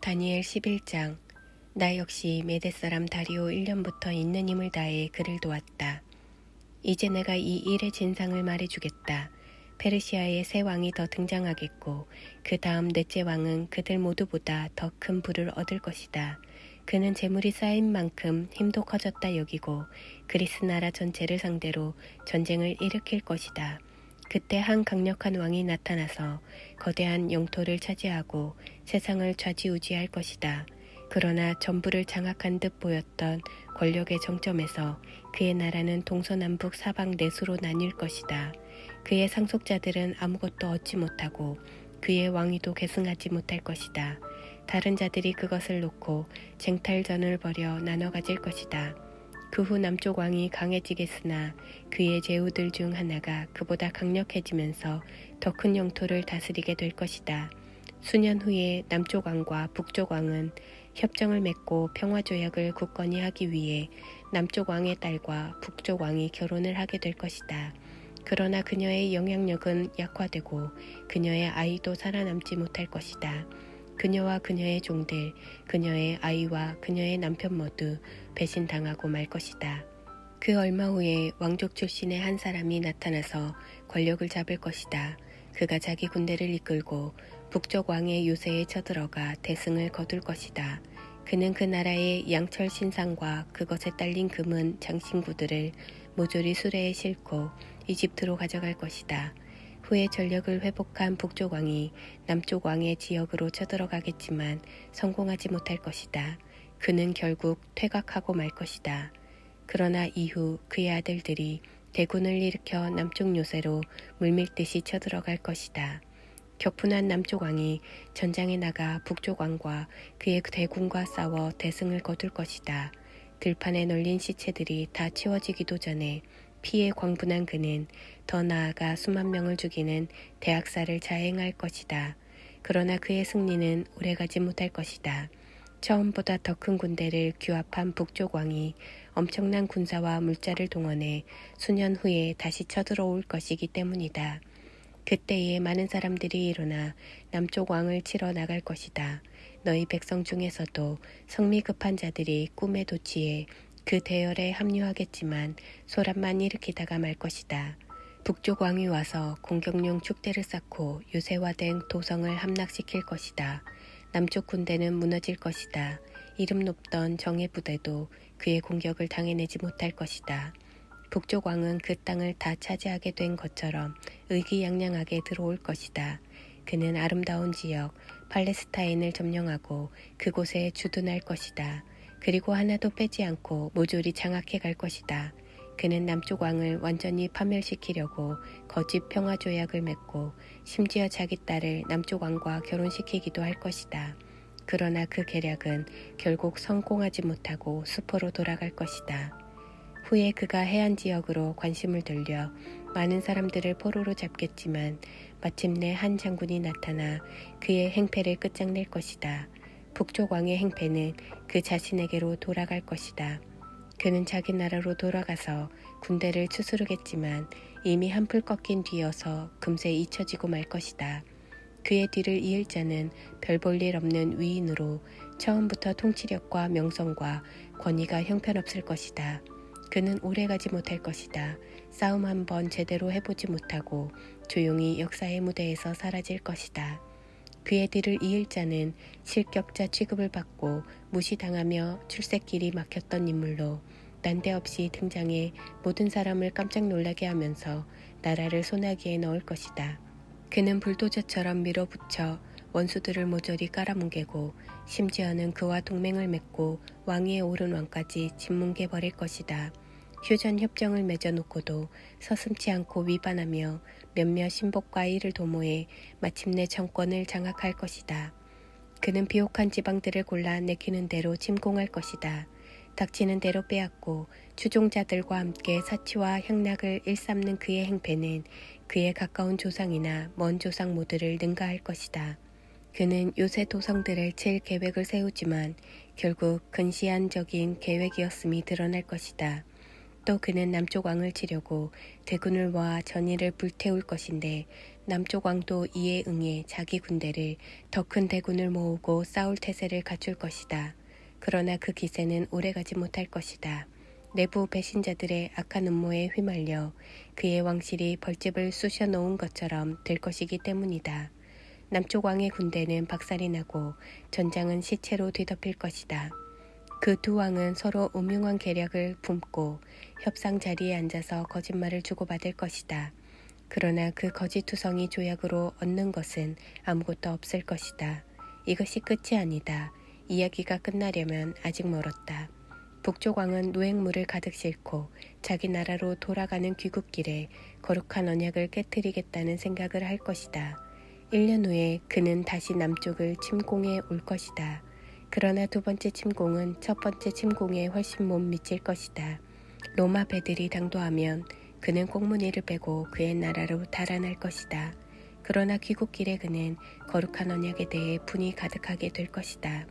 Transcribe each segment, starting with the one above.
다니엘 11장. 나 역시 메대 사람 다리오 1년부터 있는 힘을 다해 그를 도왔다. 이제 내가 이 일의 진상을 말해주겠다. 페르시아의 새 왕이 더 등장하겠고 그 다음 넷째 왕은 그들 모두보다 더 큰 부를 얻을 것이다. 그는 재물이 쌓인 만큼 힘도 커졌다 여기고 그리스 나라 전체를 상대로 전쟁을 일으킬 것이다. 그때 한 강력한 왕이 나타나서 거대한 영토를 차지하고 세상을 좌지우지할 것이다. 그러나 전부를 장악한 듯 보였던 권력의 정점에서 그의 나라는 동서남북 사방 내수로 나뉠 것이다. 그의 상속자들은 아무것도 얻지 못하고 그의 왕위도 계승하지 못할 것이다. 다른 자들이 그것을 놓고 쟁탈전을 벌여 나눠 가질 것이다. 그 후 남쪽 왕이 강해지겠으나 그의 제후들 중 하나가 그보다 강력해지면서 더 큰 영토를 다스리게 될 것이다. 수년 후에 남쪽 왕과 북쪽 왕은 협정을 맺고 평화조약을 굳건히 하기 위해 남쪽 왕의 딸과 북쪽 왕이 결혼을 하게 될 것이다. 그러나 그녀의 영향력은 약화되고 그녀의 아이도 살아남지 못할 것이다. 그녀와 그녀의 종들, 그녀의 아이와 그녀의 남편 모두 배신당하고 말 것이다. 그 얼마 후에 왕족 출신의 한 사람이 나타나서 권력을 잡을 것이다. 그가 자기 군대를 이끌고 북쪽 왕의 요새에 쳐들어가 대승을 거둘 것이다. 그는 그 나라의 양철 신상과 그것에 딸린 금은 장신구들을 모조리 수레에 싣고 이집트로 가져갈 것이다. 후에 전력을 회복한 북쪽 왕이 남쪽 왕의 지역으로 쳐들어가겠지만 성공하지 못할 것이다. 그는 결국 퇴각하고 말 것이다. 그러나 이후 그의 아들들이 대군을 일으켜 남쪽 요새로 물밀듯이 쳐들어갈 것이다. 격분한 남쪽 왕이 전장에 나가 북쪽 왕과 그의 대군과 싸워 대승을 거둘 것이다. 들판에 널린 시체들이 다 치워지기도 전에 피에 광분한 그는 더 나아가 수만 명을 죽이는 대학살을 자행할 것이다. 그러나 그의 승리는 오래가지 못할 것이다. 처음보다 더 큰 군대를 규합한 북쪽 왕이 엄청난 군사와 물자를 동원해 수년 후에 다시 쳐들어올 것이기 때문이다. 그때에 많은 사람들이 일어나 남쪽 왕을 치러 나갈 것이다. 너희 백성 중에서도 성미 급한 자들이 꿈에 도취해 그 대열에 합류하겠지만 소란만 일으키다가 말 것이다. 북쪽 왕이 와서 공격용 축대를 쌓고 요새화된 도성을 함락시킬 것이다. 남쪽 군대는 무너질 것이다. 이름 높던 정예 부대도 그의 공격을 당해내지 못할 것이다. 북쪽 왕은 그 땅을 다 차지하게 된 것처럼 의기양양하게 들어올 것이다. 그는 아름다운 지역 팔레스타인을 점령하고 그곳에 주둔할 것이다. 그리고 하나도 빼지 않고 모조리 장악해 갈 것이다. 그는 남쪽 왕을 완전히 파멸시키려고 거짓 평화조약을 맺고 심지어 자기 딸을 남쪽 왕과 결혼시키기도 할 것이다. 그러나 그 계략은 결국 성공하지 못하고 수포로 돌아갈 것이다. 후에 그가 해안 지역으로 관심을 돌려 많은 사람들을 포로로 잡겠지만 마침내 한 장군이 나타나 그의 행패를 끝장낼 것이다. 북쪽 왕의 행패는 그 자신에게로 돌아갈 것이다. 그는 자기 나라로 돌아가서 군대를 추스르겠지만 이미 한풀 꺾인 뒤여서 금세 잊혀지고 말 것이다. 그의 뒤를 이을 자는 별 볼 일 없는 위인으로 처음부터 통치력과 명성과 권위가 형편없을 것이다. 그는 오래가지 못할 것이다. 싸움 한번 제대로 해보지 못하고 조용히 역사의 무대에서 사라질 것이다. 그의 뒤를 이을 자는 실격자 취급을 받고 무시당하며 출세길이 막혔던 인물로 난데없이 등장해 모든 사람을 깜짝 놀라게 하면서 나라를 소나기에 넣을 것이다. 그는 불도저처럼 밀어붙여 원수들을 모조리 깔아뭉개고 심지어는 그와 동맹을 맺고 왕위에 오른 왕까지 짓뭉개 버릴 것이다. 휴전 협정을 맺어놓고도 서슴지 않고 위반하며 몇몇 신복과 이를 도모해 마침내 정권을 장악할 것이다. 그는 비옥한 지방들을 골라 내키는 대로 침공할 것이다. 닥치는 대로 빼앗고 추종자들과 함께 사치와 향락을 일삼는 그의 행패는 그의 가까운 조상이나 먼 조상 모두를 능가할 것이다. 그는 요새 도성들을 칠 계획을 세우지만 결국 근시안적인 계획이었음이 드러날 것이다. 또 그는 남쪽 왕을 치려고 대군을 모아 전의를 불태울 것인데 남쪽 왕도 이에 응해 자기 군대를 더 큰 대군을 모으고 싸울 태세를 갖출 것이다. 그러나 그 기세는 오래가지 못할 것이다. 내부 배신자들의 악한 음모에 휘말려 그의 왕실이 벌집을 쑤셔 놓은 것처럼 될 것이기 때문이다. 남쪽 왕의 군대는 박살이 나고 전장은 시체로 뒤덮일 것이다. 그 두 왕은 서로 음흉한 계략을 품고 협상 자리에 앉아서 거짓말을 주고받을 것이다. 그러나 그 거짓투성이 조약으로 얻는 것은 아무것도 없을 것이다. 이것이 끝이 아니다. 이야기가 끝나려면 아직 멀었다. 북쪽 왕은 노획물을 가득 싣고 자기 나라로 돌아가는 귀국길에 거룩한 언약을 깨뜨리겠다는 생각을 할 것이다. 1년 후에 그는 다시 남쪽을 침공해 올 것이다. 그러나 두 번째 침공은 첫 번째 침공에 훨씬 못 미칠 것이다. 로마 배들이 당도하면 그는 꽁무니를 빼고 그의 나라로 달아날 것이다. 그러나 귀국길에 그는 거룩한 언약에 대해 분이 가득하게 될 것이다.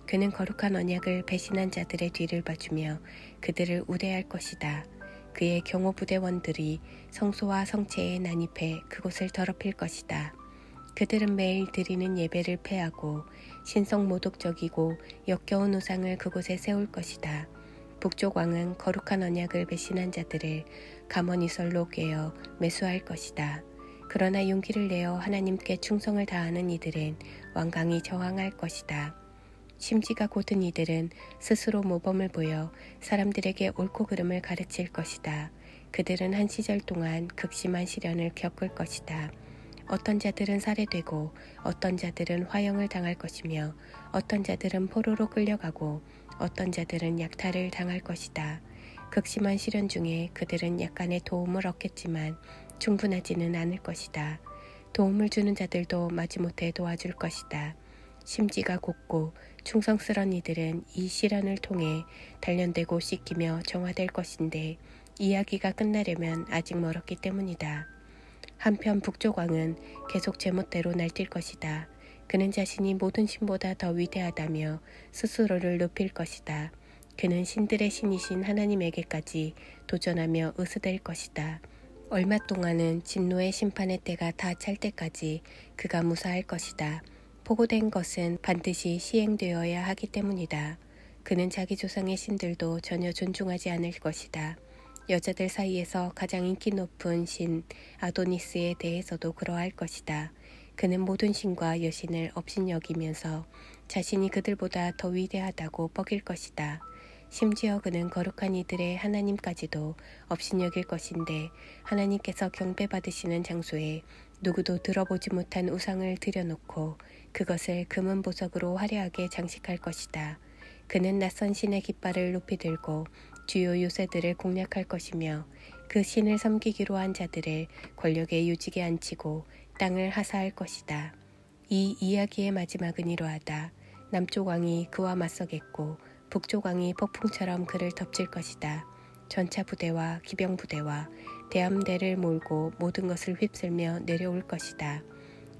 그는 거룩한 언약을 배신한 자들의 뒤를 봐주며 그들을 우대할 것이다. 그의 경호부대원들이 성소와 성체에 난입해 그곳을 더럽힐 것이다. 그들은 매일 드리는 예배를 폐하고 신성모독적이고 역겨운 우상을 그곳에 세울 것이다. 북쪽 왕은 거룩한 언약을 배신한 자들을 감언이설로 꿰어 매수할 것이다. 그러나 용기를 내어 하나님께 충성을 다하는 이들은 완강히 저항할 것이다. 심지가 곧은 이들은 스스로 모범을 보여 사람들에게 옳고 그름을 가르칠 것이다. 그들은 한 시절 동안 극심한 시련을 겪을 것이다. 어떤 자들은 살해되고 어떤 자들은 화형을 당할 것이며 어떤 자들은 포로로 끌려가고 어떤 자들은 약탈을 당할 것이다. 극심한 시련 중에 그들은 약간의 도움을 얻겠지만 충분하지는 않을 것이다. 도움을 주는 자들도 마지못해 도와줄 것이다. 심지가 곧고 충성스런 이들은 이 시련을 통해 단련되고 씻기며 정화될 것인데 이야기가 끝나려면 아직 멀었기 때문이다. 한편 북쪽 왕은 계속 제멋대로 날뛸 것이다. 그는 자신이 모든 신보다 더 위대하다며 스스로를 높일 것이다. 그는 신들의 신이신 하나님에게까지 도전하며 으스댈 것이다. 얼마 동안은 진노의 심판의 때가 다 찰 때까지 그가 무사할 것이다. 보고된 것은 반드시 시행되어야 하기 때문이다. 그는 자기 조상의 신들도 전혀 존중하지 않을 것이다. 여자들 사이에서 가장 인기 높은 신 아도니스에 대해서도 그러할 것이다. 그는 모든 신과 여신을 업신여기면서 자신이 그들보다 더 위대하다고 뻐길 것이다. 심지어 그는 거룩한 이들의 하나님까지도 업신여길 것인데 하나님께서 경배받으시는 장소에 누구도 들어보지 못한 우상을 들여놓고 그것을 금은 보석으로 화려하게 장식할 것이다. 그는 낯선 신의 깃발을 높이 들고 주요 요새들을 공략할 것이며 그 신을 섬기기로 한 자들을 권력의 요직에 앉히고 땅을 하사할 것이다. 이 이야기의 마지막은 이러하다. 남쪽 왕이 그와 맞서겠고 북쪽 왕이 폭풍처럼 그를 덮칠 것이다. 전차 부대와 기병 부대와 대함대를 몰고 모든 것을 휩쓸며 내려올 것이다.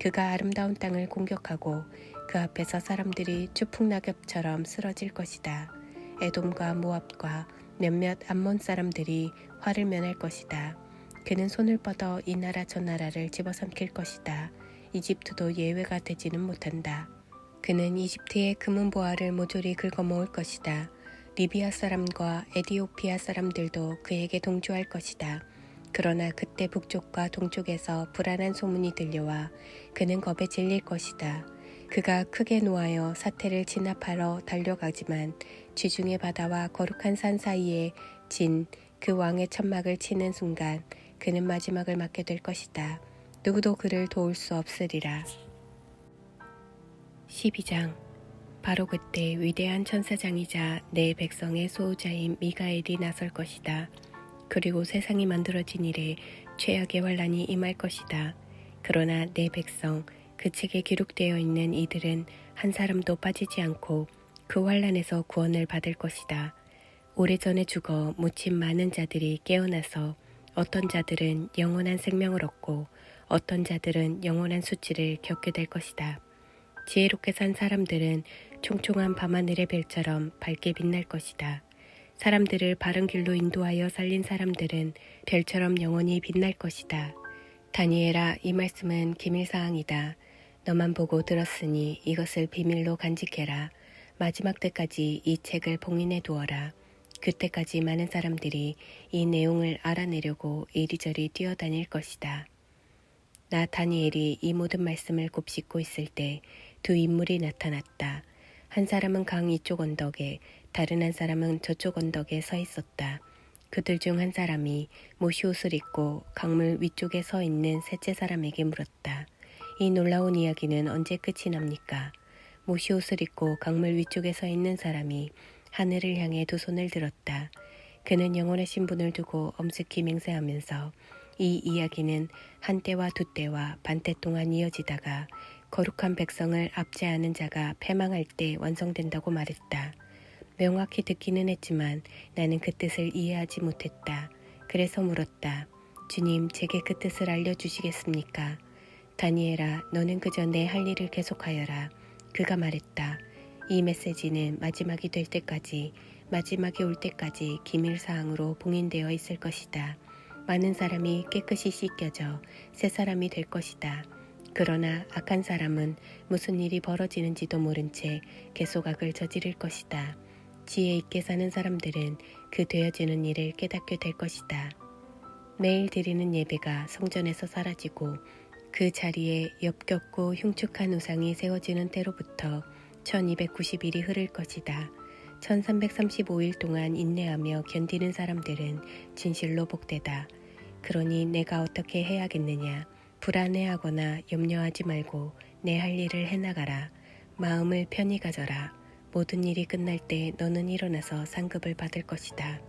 그가 아름다운 땅을 공격하고 그 앞에서 사람들이 추풍낙엽처럼 쓰러질 것이다. 에돔과 모압과 몇몇 암몬 사람들이 화를 면할 것이다. 그는 손을 뻗어 이 나라 저 나라를 집어삼킬 것이다. 이집트도 예외가 되지는 못한다. 그는 이집트의 금은 보화를 모조리 긁어모을 것이다. 리비아 사람과 에디오피아 사람들도 그에게 동조할 것이다. 그러나 그때 북쪽과 동쪽에서 불안한 소문이 들려와 그는 겁에 질릴 것이다. 그가 크게 노하여 사태를 진압하러 달려가지만 지중해 바다와 거룩한 산 사이에 진 그 왕의 천막을 치는 순간 그는 마지막을 맞게 될 것이다. 누구도 그를 도울 수 없으리라. 12장. 바로 그때 위대한 천사장이자 내 백성의 수호자인 미가엘이 나설 것이다. 그리고 세상이 만들어진 이래 최악의 환란이 임할 것이다. 그러나 내 백성, 그 책에 기록되어 있는 이들은 한 사람도 빠지지 않고 그 환란에서 구원을 받을 것이다. 오래전에 죽어 묻힌 많은 자들이 깨어나서 어떤 자들은 영원한 생명을 얻고 어떤 자들은 영원한 수치를 겪게 될 것이다. 지혜롭게 산 사람들은 총총한 밤하늘의 별처럼 밝게 빛날 것이다. 사람들을 바른 길로 인도하여 살린 사람들은 별처럼 영원히 빛날 것이다. 다니엘아, 이 말씀은 기밀사항이다. 너만 보고 들었으니 이것을 비밀로 간직해라. 마지막 때까지 이 책을 봉인해 두어라. 그때까지 많은 사람들이 이 내용을 알아내려고 이리저리 뛰어다닐 것이다. 나 다니엘이 이 모든 말씀을 곱씹고 있을 때 두 인물이 나타났다. 한 사람은 강 이쪽 언덕에, 다른 한 사람은 저쪽 언덕에 서 있었다. 그들 중 한 사람이 모시옷을 입고 강물 위쪽에 서 있는 셋째 사람에게 물었다. 이 놀라운 이야기는 언제 끝이 납니까? 모시옷을 입고 강물 위쪽에 서 있는 사람이 하늘을 향해 두 손을 들었다. 그는 영원하신 분을 두고 엄숙히 맹세하면서 이 이야기는 한 때와 두 때와 반때 동안 이어지다가 거룩한 백성을 압제하는 자가 패망할 때 완성된다고 말했다. 명확히 듣기는 했지만 나는 그 뜻을 이해하지 못했다. 그래서 물었다. 주님, 제게 그 뜻을 알려주시겠습니까? 다니엘아, 너는 그저 내 할 일을 계속하여라. 그가 말했다. 이 메시지는 마지막이 될 때까지, 마지막이 올 때까지 기밀사항으로 봉인되어 있을 것이다. 많은 사람이 깨끗이 씻겨져 새 사람이 될 것이다. 그러나 악한 사람은 무슨 일이 벌어지는지도 모른 채 계속 악을 저지를 것이다. 지혜 있게 사는 사람들은 그 되어지는 일을 깨닫게 될 것이다. 매일 드리는 예배가 성전에서 사라지고 그 자리에 역겹고 흉측한 우상이 세워지는 때로부터 1290일이 흐를 것이다. 1335일 동안 인내하며 견디는 사람들은 진실로 복되다. 그러니 내가 어떻게 해야겠느냐? 불안해하거나 염려하지 말고 내 할 일을 해나가라. 마음을 편히 가져라. 모든 일이 끝날 때 너는 일어나서 상급을 받을 것이다.